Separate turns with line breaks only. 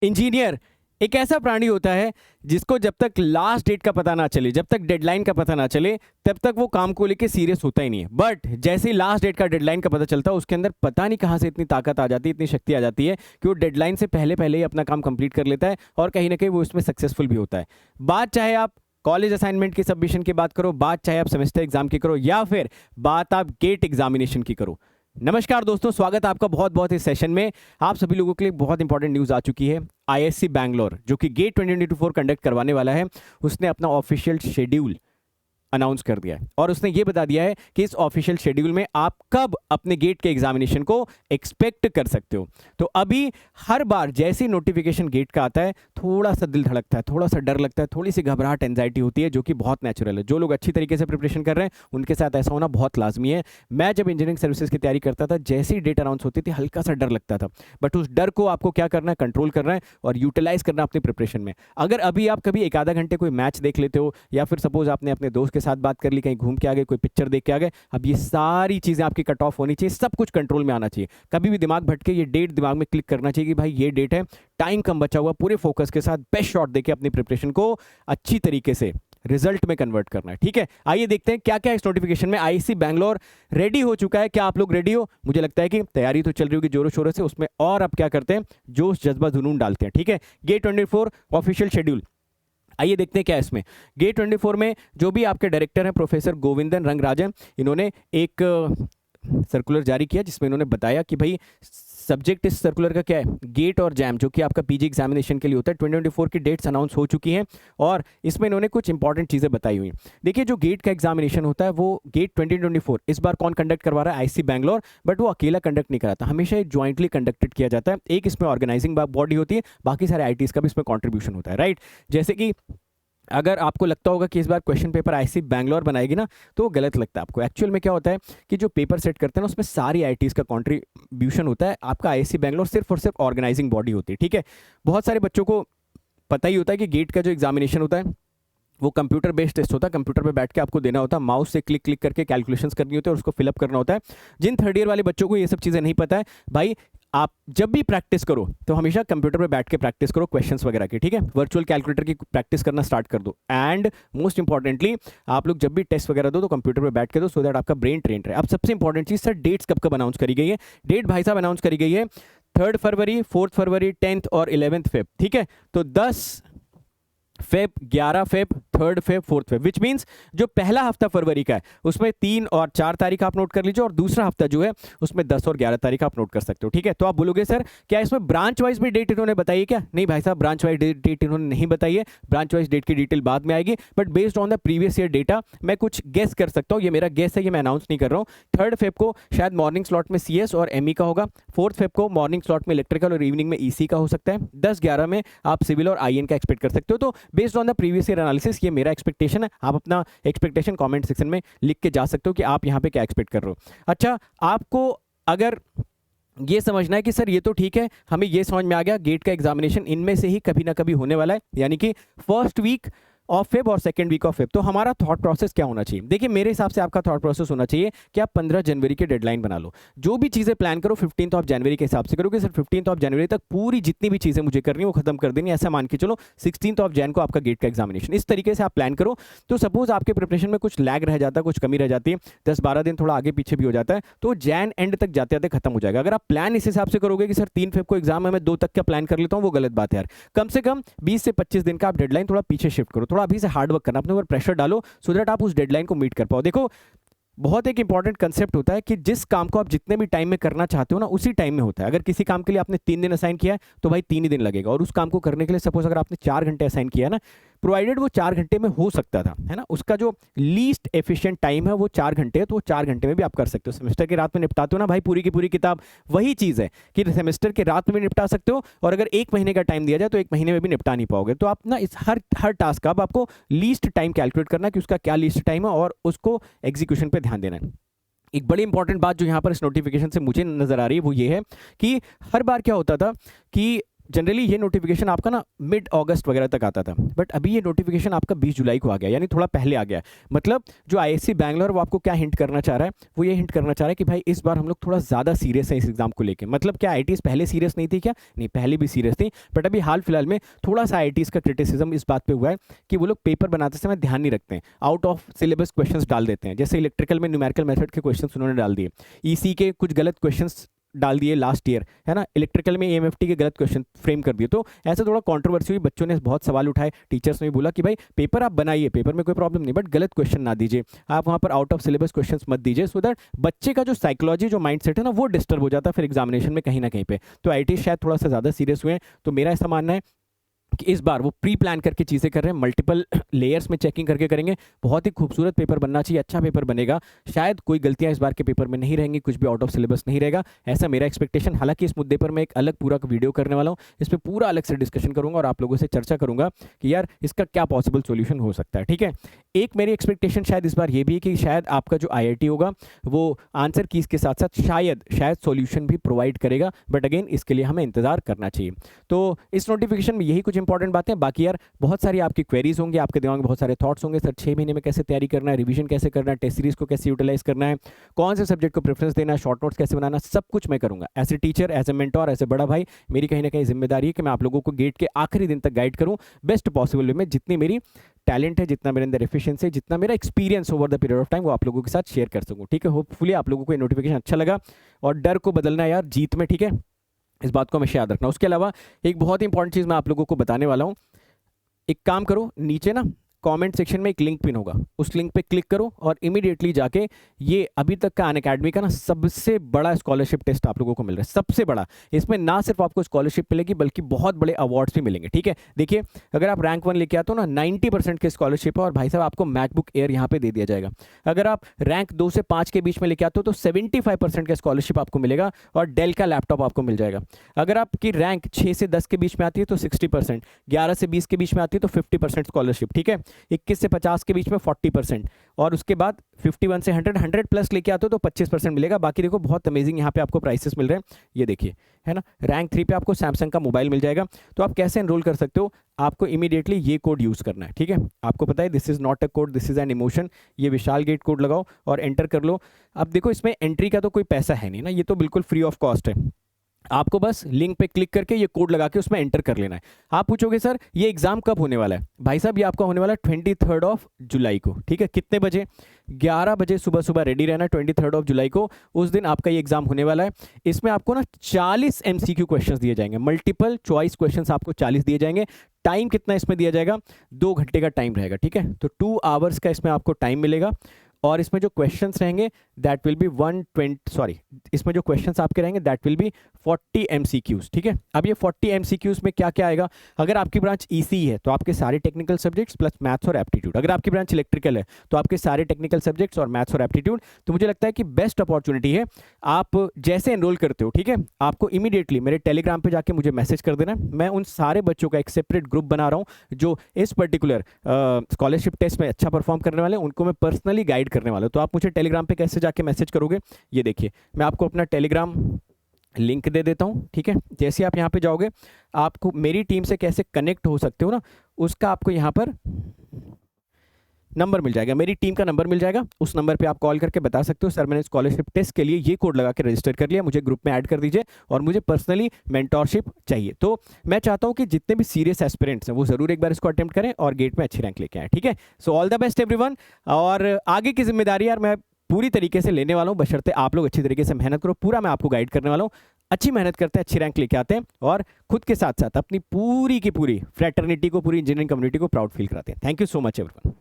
Engineer एक ऐसा प्राणी होता है जिसको जब तक लास्ट डेट का पता ना चले, जब तक डेडलाइन का पता ना चले, तब तक वो काम को लेके सीरियस होता ही नहीं है। बट जैसे ही लास्ट डेट का, डेडलाइन का पता चलता है, उसके अंदर पता नहीं कहाँ से इतनी ताकत आ जाती है, इतनी शक्ति आ जाती है कि वो डेडलाइन से पहले पहले ही अपना काम कंप्लीट कर लेता है और कहीं ना कहीं वो इसमें सक्सेसफुल भी होता है। बात चाहे आप कॉलेज असाइनमेंट की सबमिशन की बात करो, बात चाहे आप सेमेस्टर एग्जाम की करो, या फिर बात आप गेट एग्जामिनेशन की करो। नमस्कार दोस्तों, स्वागत है आपका बहुत बहुत इस सेशन में। आप सभी लोगों के लिए बहुत इंपॉर्टेंट न्यूज़ आ चुकी है। आईएससी बैंगलोर जो कि गेट 2024 कंडक्ट करवाने वाला है, उसने अपना ऑफिशियल शेड्यूल अनाउंस कर दिया है और उसने ये बता दिया है कि इस ऑफिशियल शेड्यूल में आप कब अपने गेट के एग्जामिनेशन को एक्सपेक्ट कर सकते हो। तो अभी हर बार जैसे नोटिफिकेशन गेट का आता है, थोड़ा सा दिल धड़कता है, थोड़ा सा डर लगता है, थोड़ी सी घबराहट, एंजाइटी होती है, जो कि बहुत नेचुरल है। जो लोग अच्छी तरीके से प्रिपरेशन कर रहे हैं उनके साथ ऐसा होना बहुत लाजमी है। मैं जब इंजीनियरिंग सर्विसेज की तैयारी करता था, जैसी डेट अनाउंस होती थी हल्का सा डर लगता था, बट उस डर को आपको क्या करना है, कंट्रोल करना है और यूटिलाइज करना अपनी प्रिपरेशन में। अगर अभी आप कभी एक आधा घंटे कोई मैच देख लेते हो, या फिर सपोज आपने अपने दोस्त के साथ बात कर ली, कहीं घूम के आ गए, कोई पिक्चर देख के आ गए, अब ये सारी चीजें आपकी कट ऑफ होनी चाहिए, सब कुछ कंट्रोल में आना चाहिए। कभी भी दिमाग भटके, ये डेट दिमाग में क्लिक करना चाहिए कि भाई ये डेट है, टाइम कम बचा हुआ, पूरे फोकस के साथ बेस्ट शॉट देके अपनी प्रिपरेशन को अच्छी तरीके से रिजल्ट में कन्वर्ट करना है। ठीक है, आइए देखते हैं क्या क्या इस नोटिफिकेशन में। आईएससी बैंगलोर रेडी हो चुका है। क्या आप लोग रेडी हो? मुझे लगता है कि तैयारी तो चल रही होगी जोरों शोरों से, उसमें और अब क्या करते हैं, जोश जज्बा जुनून डालते हैं। ठीक है, गेट 24 ऑफिशियल शेड्यूल, आइए देखते हैं क्या है इसमें। गेट 24 में जो भी आपके डायरेक्टर हैं प्रोफेसर गोविंदन रंगराजन, इन्होंने एक सर्कुलर जारी किया जिसमें इन्होंने बताया कि भाई सब्जेक्ट इस सर्कुलर का क्या है, गेट और जैम, जो कि आपका पीजी एग्जामिनेशन के लिए होता है। 2024 की डेट्स अनाउंस हो चुकी हैं और इसमें इन्होंने कुछ इंपॉर्टेंट चीज़ें बताई हुई। देखिए, जो गेट का एग्जामिनेशन होता है वो गेट 2024 इस बार कौन कंडक्ट करवा रहा है? आईएससी बैंगलोर। बट वो अकेला कंडक्ट नहीं कराता, हमेशा ये ज्वाइंटली कंडक्टेड किया जाता है। एक इसमें ऑर्गेनाइजिंग बॉडी होती है, बाकी सारे आईटीज का भी इसमें कॉन्ट्रीब्यूशन होता है, राइट। जैसे कि अगर आपको लगता होगा कि इस बार क्वेश्चन पेपर आईएससी बैंगलोर बनाएगी ना, तो गलत लगता है आपको। एक्चुअल में क्या होता है कि जो पेपर सेट करते हैं ना, उसमें सारी आईटीज का कंट्रीब्यूशन होता है। आपका आईएससी बैंगलोर सिर्फ और सिर्फ ऑर्गेनाइजिंग बॉडी होती है। ठीक है, बहुत सारे बच्चों को पता ही होता है कि गेट का जो एग्जामिनेशन होता है वो कंप्यूटर बेस्ड टेस्ट होता है। कंप्यूटर पे बैठ के आपको देना होता है, माउस से क्लिक क्लिक करके कैलकुलेशंस करनी होती है और उसको फिलअप करना होता है। जिन थर्ड ईयर वाले बच्चों को ये सब चीज़ें नहीं पता है, भाई आप जब भी प्रैक्टिस करो तो हमेशा कंप्यूटर पे बैठ के प्रैक्टिस करो क्वेश्चंस वगैरह की। ठीक है, वर्चुअल कैलकुलेटर की प्रैक्टिस करना स्टार्ट कर दो। एंड मोस्ट इंपॉर्टेंटली, आप लोग जब भी टेस्ट वगैरह दो तो कंप्यूटर पे बैठ के दो, सो दैट आपका ब्रेन ट्रेन रहे। अब सबसे इंपॉर्टेंट चीज़, सर डेट्स कब कब अनाउंस करी गई है? डेट भाई साहब अनाउंस करी गई है 3 फरवरी, 4 फरवरी, 10 और 11 फेब। ठीक है, तो 10 Feb, 11 Feb, 3 Feb, 4 Feb, which means जो पहला हफ्ता फरवरी का है उसमें 3 और 4 तारीख आप नोट कर लीजिए, और दूसरा हफ्ता जो है उसमें 10 और 11 तारीख आप नोट कर सकते हो। ठीक है, तो आप बोलोगे सर क्या इसमें ब्रांच वाइज भी डेट इन्होंने बताई है क्या? नहीं भाई साहब, ब्रांच वाइज डेट इन्होंने नहीं बताई है। ब्रांच वाइज डेट की डिटेल बाद में आएगी, but based on the previous year data मैं कुछ गेस कर सकता हूँ। ये मेरा गेस है, ये मैं अनाउंस नहीं कर रहा हूँ। 3 फेब को शायद मॉर्निंग स्लॉट में सीएस और एमई का होगा। 4 फेब को मॉर्निंग स्लॉट में इलेक्ट्रिकल और इवनिंग में ईसी का हो सकता है। 10-11 में आप सिविल और आईएन का एक्सपेक्ट कर सकते हो। तो based on the previous year analysis, ये मेरा एक्सपेक्टेशन है। आप अपना एक्सपेक्टेशन कमेंट सेक्शन में लिख के जा सकते हो कि आप यहां पे क्या एक्सपेक्ट कर रहे हो। अच्छा, आपको अगर ये समझना है कि सर ये तो ठीक है, हमें ये समझ में आ गया गेट का एग्जामिनेशन इनमें से ही कभी ना कभी होने वाला है, यानी कि फर्स्ट वीक ऑफ फेब और सेकंड वीक ऑफ फेब, तो हमारा थॉट प्रोसेस क्या होना चाहिए? देखिए, मेरे हिसाब से आपका थॉट प्रोसेस होना चाहिए कि आप 15 जनवरी के डेडलाइन बना लो। जो भी चीज़ें प्लान करो 15 ऑफ जनवरी के हिसाब से करो कि सर 15 ऑफ जनवरी तक पूरी जितनी भी चीज़ें मुझे करनी है वो खत्म कर देनी। ऐसा मान के चलो 16 ऑफ जैन को आपका गेट का एग्जामिनेशन, इस तरीके से आप प्लान करो। तो सपोज आपके प्रिपरेशन में कुछ लैग रह जाता है, कुछ कमी रह जाती है, 10-12 दिन थोड़ा आगे पीछे भी हो जाता है, तो जैन एंड तक जाते जाते खत्म हो जाएगा। अगर आप प्लान इस हिसाब से करोगे कि सर 3 फेब को एग्जाम है, मैं 2 तक का प्लान कर लेता हूँ, वो गलत बात है यार। कम से कम 20 से 25 दिन का आप डेडलाइन थोड़ा पीछे शिफ्ट करो, थोड़ा अभी से हार्ड वर्क करना, अपने ऊपर प्रेशर डालो, सो दैट आप उस डेडलाइन को मीट कर पाओ। देखो, बहुत एक इंपॉर्टेंट कंसेप्ट होता है कि जिस काम को आप जितने भी टाइम में करना चाहते हो ना, उसी टाइम में होता है। अगर किसी काम के लिए आपने 3 दिन असाइन किया है तो भाई 3 ही दिन लगेगा, और उस काम को करने के लिए सपोज अगर आपने 4 घंटे असाइन किया है ना, प्रोवाइडेड वो 4 घंटे में हो सकता था, है ना, उसका जो लीस्ट एफिशिएंट टाइम है वो 4 घंटे है, तो वो 4 घंटे में भी आप कर सकते हो। सेमेस्टर की रात में निपटाते हो ना भाई पूरी की पूरी किताब, वही चीज़ है कि सेमेस्टर के रात में भी निपटा सकते हो, और अगर 1 महीने का टाइम दिया जाए तो 1 महीने में भी निपटा नहीं पाओगे। तो आप ना इस हर टास्क का अब आपको लीस्ट टाइम कैलकुलेट करना है कि उसका क्या लीस्ट टाइम है, और उसको एग्जीक्यूशन पे ध्यान देना है। एक बड़ी इंपॉर्टेंट बात जो यहाँ पर इस नोटिफिकेशन से मुझे नजर आ रही है वो ये है कि हर बार क्या होता था कि जनरली ये नोटिफिकेशन आपका ना मिड अगस्त वगैरह तक आता था, बट अभी ये नोटिफिकेशन आपका 20 जुलाई को आ गया, यानी थोड़ा पहले आ गया। मतलब जो आईआईएससी बैंगलोर वो आपको क्या हिंट करना चाह रहा है, वो ये हिंट करना चाह रहा है कि भाई इस बार हम लोग थोड़ा ज़्यादा सीरियस है इस एग्जाम को लेकर। मतलब क्या आईआईटीज पहले सीरियस नहीं थी क्या? नहीं, पहले भी सीरियस थी, बट अभी हाल फिलहाल में थोड़ा सा आईआईटीज का क्रिटिसिज्म इस बात पे हुआ है कि वो लोग पेपर बनाते समय ध्यान नहीं रखते हैं, आउट ऑफ सिलेबस क्वेश्चंस डाल देते हैं। जैसे इलेक्ट्रिकल में न्यूमेरिकल मेथड के क्वेश्चंस उन्होंने डाल दिए, ईसी के कुछ गलत क्वेश्चंस डाल दिए लास्ट ईयर, है ना, इलेक्ट्रिकल में एएमएफटी के गलत क्वेश्चन फ्रेम कर दिए। तो ऐसे थोड़ा कंट्रोवर्सी हुई, बच्चों ने बहुत सवाल उठाए, टीचर्स ने भी बोला कि भाई पेपर आप बनाइए, पेपर में कोई प्रॉब्लम नहीं, बट गलत क्वेश्चन ना दीजिए, आप वहाँ पर आउट ऑफ सिलेबस क्वेश्चन मत दीजिए, सो दैट बच्चे का जो साइकोलॉजी, जो माइंड सेट है ना, वो डिस्टर्ब हो जाता है फिर एग्जामिनेशन में कहीं ना कहीं पे। तो आईटी शायद थोड़ा सा ज़्यादा सीरियस हुए हैं। तो मेरा ऐसा मानना है कि इस बार वो प्री प्लान करके चीज़ें कर रहे हैं, मल्टीपल लेयर्स में चेकिंग करके करेंगे। बहुत ही खूबसूरत पेपर बनना चाहिए, अच्छा पेपर बनेगा। शायद कोई गलतियां इस बार के पेपर में नहीं रहेंगी, कुछ भी आउट ऑफ सिलेबस नहीं रहेगा, ऐसा मेरा एक्सपेक्टेशन। हालांकि इस मुद्दे पर मैं एक अलग पूरा वीडियो करने वाला हूँ, इस पर पूरा अलग से डिस्कशन करूंगा और आप लोगों से चर्चा करूंगा कि यार इसका क्या पॉसिबल सोल्यूशन हो सकता है। ठीक है, एक मेरी एक्सपेक्टेशन शायद इस बार ये भी है कि शायद आपका जो IIT होगा वो आंसर कीज के साथ साथ शायद सोल्यूशन भी प्रोवाइड करेगा, बट अगेन इसके लिए हमें इंतजार करना चाहिए। तो इस नोटिफिकेशन में यही कुछ इंपॉर्टेंट बातें। बाकी यार बहुत सारी आपकी क्वेरीज होंगी, आपके दिमाग में बहुत सारे थॉट्स होंगे, सर 6 महीने में कैसे तैयारी करना है, रिवीजन कैसे करना है, टेस्ट सीरीज को कैसे यूटिलाइज करना है, कौन से सब्जेक्ट को प्रेफरेंस देना है, शॉर्ट नोट्स कैसे बनाना, सब कुछ मैं करूंगा। As a teacher, as a mentor, as a बड़ा भाई, मेरी कहीं ना कहीं जिम्मेदारी है कि मैं आप लोगों को गेट के आखिरी दिन तक गाइड करूं बेस्ट पॉसिबल वे में। जितनी मेरी टैलेंट है, जितना मेरे अंदर एफिशिएंसी है, जितना मेरा experience over the period of time, वो आप लोगों के साथ शेयर कर सकूं। ठीक है, होपफुली आप लोगों को ये नोटिफिकेशन अच्छा लगा, और डर को बदलना है यार जीत में। ठीक है, इस बात को हमेशा याद रखना। उसके अलावा एक बहुत ही इंपॉर्टेंट चीज़ मैं आप लोगों को बताने वाला हूँ। एक काम करो, नीचे ना कमेंट सेक्शन में एक लिंक पिन होगा, उस लिंक पे क्लिक करो और इमीडिएटली जाके ये अभी तक का अनअकैडमी का ना सबसे बड़ा स्कॉलरशिप टेस्ट आप लोगों को मिल रहा है, सबसे बड़ा। इसमें ना सिर्फ आपको स्कॉलरशिप मिलेगी बल्कि बहुत बड़े अवार्ड्स भी मिलेंगे। ठीक है, देखिए अगर आप रैंक 1 लेके आते हो ना, 90% की स्कॉलरशिप है, और भाई साहब आपको मैकबुक एयर यहाँ पे दे दिया जाएगा। अगर आप रैंक 2 से 5 के बीच में लेके आते हो तो 75% का स्कॉलरशिप आपको मिलेगा, और डेल का लैपटॉप आपको मिल जाएगा। अगर आपकी रैंक 6 से 10 के बीच में आती है तो 60%, 11 से 20 के बीच में आती है तो 50% स्कॉलरशिप। ठीक है, 21 से 50 के बीच में 40%, और उसके बाद 51 से 100 प्लस लेके आते हो तो 25% मिलेगा। बाकी देखो बहुत अमेजिंग यहाँ पे आपको प्राइसेस मिल रहे हैं, ये देखिए, है ना। रैंक 3 पे आपको सैमसंग का मोबाइल मिल जाएगा। तो आप कैसे एनरोल कर सकते हो, आपको इमीडिएटली ये कोड यूज करना है। ठीक है, आपको पता है this is not a code, this is an emotion. ये विशाल गेट कोड लगाओ और एंटर कर लो। अब देखो इसमें एंट्री का तो कोई पैसा है नहीं ना, ये तो बिल्कुल फ्री ऑफ कॉस्ट है। आपको बस लिंक पे क्लिक करके ये कोड लगा के उसमें एंटर कर लेना है। आप पूछोगे सर ये एग्जाम कब होने वाला है? भाई साहब ये आपका होने वाला है 23 जुलाई को। ठीक है, कितने बजे? 11 बजे सुबह सुबह रेडी रहना। 23 जुलाई को उस दिन आपका ये एग्जाम होने वाला है। इसमें आपको ना 40 MCQ क्वेश्चंस दिए जाएंगे, मल्टीपल चॉइस क्वेश्चंस आपको 40 दिए जाएंगे। टाइम कितना इसमें दिया जाएगा? 2 घंटे का टाइम रहेगा। ठीक है, तो 2 आवर्स का इसमें आपको टाइम मिलेगा, और इसमें जो क्वेश्चंस रहेंगे दैट विल बी 120 इसमें जो क्वेश्चंस आपके रहेंगे दैट विल बी 40 MCQs। ठीक है, अब ये 40 MCQs में क्या क्या आएगा? अगर आपकी ब्रांच EC है तो आपके सारे टेक्निकल सब्जेक्ट्स प्लस मैथ्स और एप्टीट्यूड। अगर आपकी ब्रांच इलेक्ट्रिकल है तो आपके सारे टेक्निकल सब्जेक्ट्स और मैथ्स और एप्टीट्यूड। तो मुझे लगता है कि बेस्ट अपॉर्चुनिटी है, आप जैसे एनरोल करते हो, ठीक है, आपको इमीडिएटली मेरे टेलीग्राम पे जाके मुझे मैसेज कर देना। मैं उन सारे बच्चों का एक सेपरेट ग्रुप बना रहा हूँ जो इस पर्टिकुलर स्कॉलरशिप टेस्ट में अच्छा परफॉर्म करने वाले हैं, उनको मैं पर्सनली गाइड करने वाला हूं। तो आप मुझे टेलीग्राम पे कैसे जाके मैसेज करोगे, ये देखिए मैं आपको अपना टेलीग्राम लिंक दे देता हूं। ठीक है, जैसे आप यहां पे जाओगे आपको मेरी टीम से कैसे कनेक्ट हो सकते हो ना, उसका आपको यहां पर नंबर मिल जाएगा, मेरी टीम का नंबर मिल जाएगा। उस नंबर पे आप कॉल करके बता सकते हो सर मैंने स्कॉलरशिप टेस्ट के लिए ये कोड लगा के रजिस्टर कर लिया, मुझे ग्रुप में ऐड कर दीजिए और मुझे पर्सनली मेंटोरशिप चाहिए। तो मैं चाहता हूं कि जितने भी सीरियस एस्पिरेंट्स हैं वो जरूर एक बार इसको अटेम्प्ट करें और गेट में अच्छी रैंक लेके आए। ठीक है, so all the best everyone. और आगे की जिम्मेदारी यार मैं पूरी तरीके से लेने वाला हूं, बशर्ते आप लोग अच्छी तरीके से मेहनत करो। पूरा मैं आपको गाइड करने वाला हूं। अच्छी मेहनत करते हैं, अच्छी रैंक लेके आते हैं और खुद के साथ साथ अपनी पूरी की पूरी फ्रेटर्निटी को, पूरी इंजीनियरिंग कम्युनिटी को प्राउड फील कराते हैं। Thank you so much everyone.